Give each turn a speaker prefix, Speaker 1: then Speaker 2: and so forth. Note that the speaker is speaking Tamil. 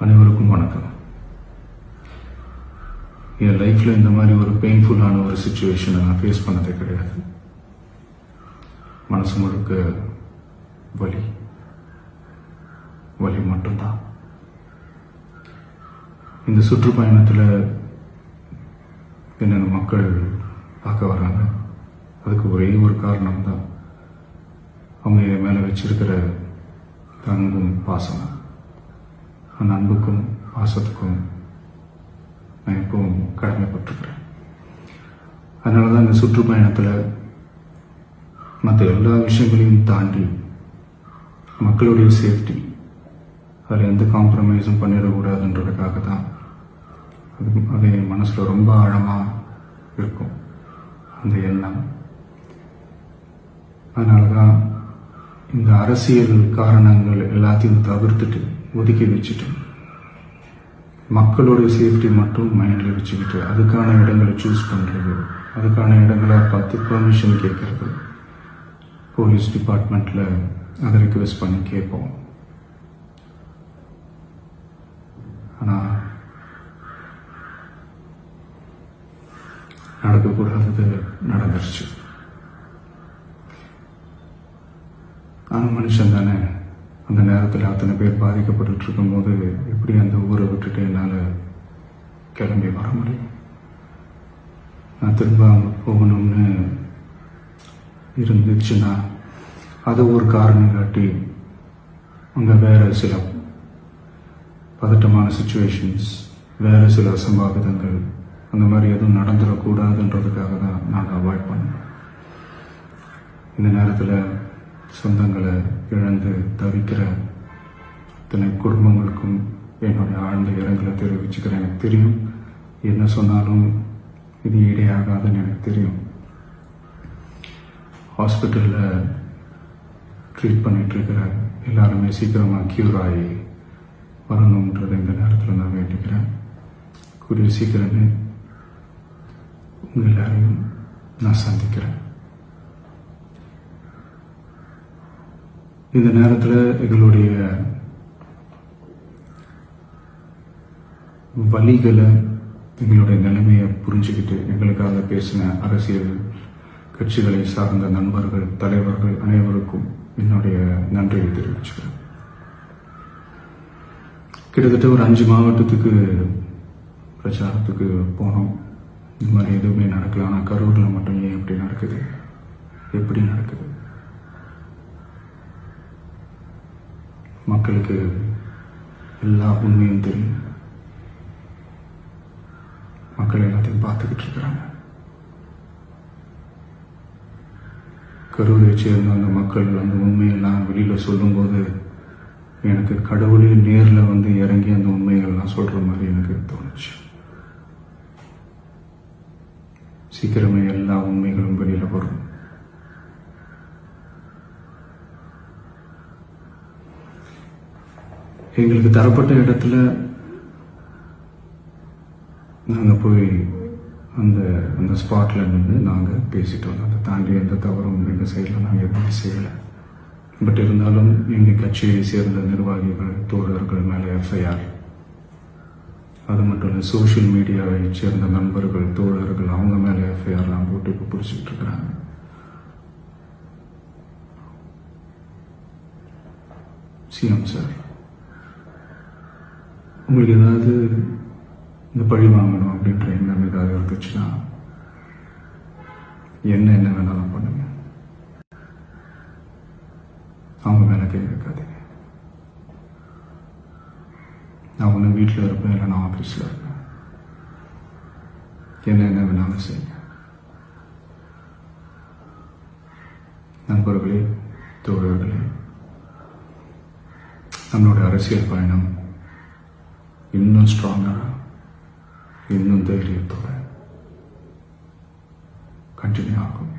Speaker 1: அனைவருக்கும் வணக்கம். என் லைஃப்பில் இந்த மாதிரி ஒரு பெயின்ஃபுல்லான ஒரு சுச்சுவேஷனை நான் ஃபேஸ் பண்ணதே கிடையாது. மனசு முழுக்க வலி வலி மட்டும்தான். இந்த சுற்றுப்பயணத்தில் என்னென்ன மக்கள் பார்க்க வராங்க, அதுக்கு ஒரே ஒரு காரணம் தான், அவங்க என் மேலே வச்சிருக்கிற அன்பும் பாசம். அந்த அன்புக்கும் பாசத்துக்கும் நான் எப்பவும் கடமைப்பட்டிருக்கிறேன். அதனால தான் இந்த சுற்றுப்பயணத்தில் மற்ற எல்லா விஷயங்களையும் தாண்டி மக்களுடைய சேஃப்டி, அதில் எந்த காம்ப்ரமைஸும் பண்ணிடக்கூடாதுன்றதுக்காக தான் அது என் மனசில் ரொம்ப ஆழமாக இருக்கும் அந்த எண்ணம். அதனால தான் இந்த அரசியல் காரணங்கள் எல்லாத்தையும் தவிர்த்துட்டு ஒதுக்கி வச்சுட்டு மக்களுடைய சேஃப்டி மட்டும் மைண்டில் வச்சுக்கிட்டு அதுக்கான இடங்களை சூஸ் பண்ணுறது, அதுக்கான இடங்களை பார்த்து பெர்மிஷன் கேட்கறது, போலீஸ் டிபார்ட்மெண்ட்டில் அதை ரிக்வெஸ்ட் பண்ணி கேட்போம். ஆனால் நடக்கக்கூடாதது நடந்துருச்சு. ஆனால் மனுஷன் தானே, அந்த நேரத்தில் அத்தனை பேர் பாதிக்கப்பட்டு இருக்கும்போது எப்படி அந்த ஊரை விட்டுட்டு என்னால் கிளம்பி வர முடியும்? நான் திரும்ப அங்கே போகணும்னு இருந்துச்சுன்னா அதை ஒரு காரணம் காட்டி அங்கே வேறு சில பதட்டமான சுச்சுவேஷன்ஸ், வேறு சில அசம்பாவிதங்கள், அந்த மாதிரி எதுவும் நடந்துடக்கூடாதுன்றதுக்காக தான் நான் அவாய்ட் பண்ணேன். இந்த நேரத்தில் சொந்தங்களை இழந்து தவிக்கிற இத்தனை குடும்பங்களுக்கும் என்னுடைய ஆழ்ந்த இரங்கலை தெரிவிச்சுக்கிறேன். எனக்கு தெரியும், என்ன சொன்னாலும் இது ஈடையாகாதுன்னு எனக்கு தெரியும். ஹாஸ்பிட்டலில் ட்ரீட் பண்ணிகிட்ருக்கிற எல்லாருமே சீக்கிரமாக க்யூர் ஆகி வரணுன்றதை இந்த நேரத்தில் நான் வேண்டிக்கிறேன். கூடிய சீக்கிரமே உங்கள் எல்லாரையும் நான் சந்திக்கிறேன். இந்த நேரத்தில் எங்களுடைய வலிகளை, எங்களுடைய நிலைமையை புரிஞ்சுக்கிட்டு எங்களுக்காக பேசின அரசியல் கட்சிகளை சார்ந்த நண்பர்கள், தலைவர்கள் அனைவருக்கும் என்னுடைய நன்றியை தெரிவிச்சுக்கிறேன். கிட்டத்தட்ட ஒரு 5 மாவட்டத்துக்கு பிரச்சாரத்துக்கு போனோம். இந்த மாதிரி எதுவுமே நடக்கல. ஆனால் கரூரில் மட்டும் ஏன் எப்படி நடக்குது, எப்படி நடக்குது? மக்களுக்கு எல்லா உண்மையும் தெரியும். மக்கள் எல்லாத்தையும் பார்த்துக்கிட்டு இருக்கிறாங்க. கரூரை சேர்ந்த அந்த மக்கள் அந்த உண்மையெல்லாம் வெளியில் சொல்லும்போது எனக்கு கடவுளே நேரில் வந்து இறங்கி அந்த உண்மைகள்லாம் சொல்கிற மாதிரி எனக்கு தோணுச்சு. சீக்கிரமே எல்லா உண்மைகளும் வெளியில் வரும். எங்களுக்கு தரப்பட்ட இடத்துல நாங்கள் போய் அந்த ஸ்பாட்டில் நின்று நாங்கள் பேசிட்டு வந்தோம். அதை தாண்டி எந்த தவறும் எங்கள் சைடில் நாங்கள் எதுவுமே செய்யலை. பட் இருந்தாலும் எங்கள் கட்சியை சேர்ந்த நிர்வாகிகள், தோழர்கள் மேலே எஃப்ஐஆர், அது மட்டும் இல்லை சோஷியல் மீடியாவை சேர்ந்த நண்பர்கள், தோழர்கள், அவங்க மேலே எஃப்ஐஆர்லாம் போட்டு இப்போ பிடிச்சிக்கிட்டு இருக்கிறாங்க. சிஎம் சார், உங்களுக்கு ஏதாவது இந்த பழி வாங்கணும் அப்படின்ற எண்ணம் ஏதாவது இருந்துச்சுன்னா என்ன வேணாலும் பண்ணுங்க. அவங்க மேலே கை வைக்காதீங்க. நான் ஒன்று வீட்டில் இருப்பேன், இல்லை நான் ஆஃபீஸில் இருப்பேன். என்ன வேணாலும் செய்யுங்க. நண்பர்களே, தோழர்களே, நம்மளோட அரசியல் பயணம் இன்னும் ஸ்ட்ராங்கராக, இன்னும் தைரியத்தோட கண்டினியூ ஆகும்.